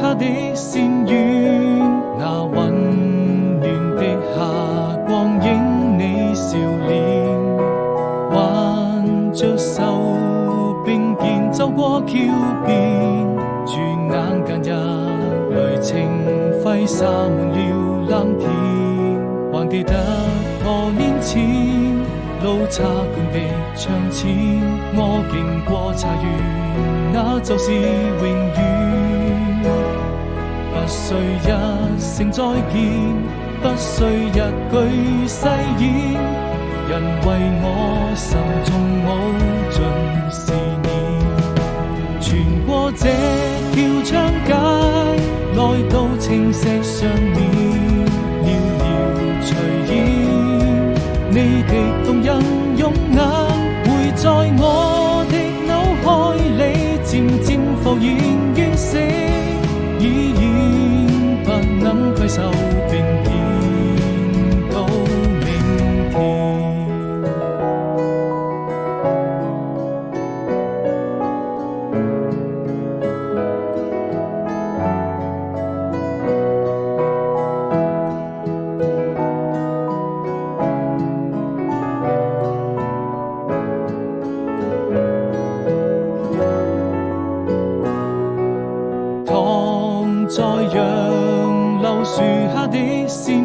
下的仙苑，那溫暖的夏光影你笑臉，挽着手並肩走過橋邊，轉眼間一縷情揮灑滿了藍天，還記得多年前路差館的窗前，我經過茶園，那就是永遠。不需一聲再見，不需一句誓言，人為我心中無盡思念。穿過這條長街，來到青石上面，遙遙隨煙，你的動人容顏會在我的腦海裡漸漸浮現完成，已然不能攜手並肩到明天。躺在楊柳樹下的仙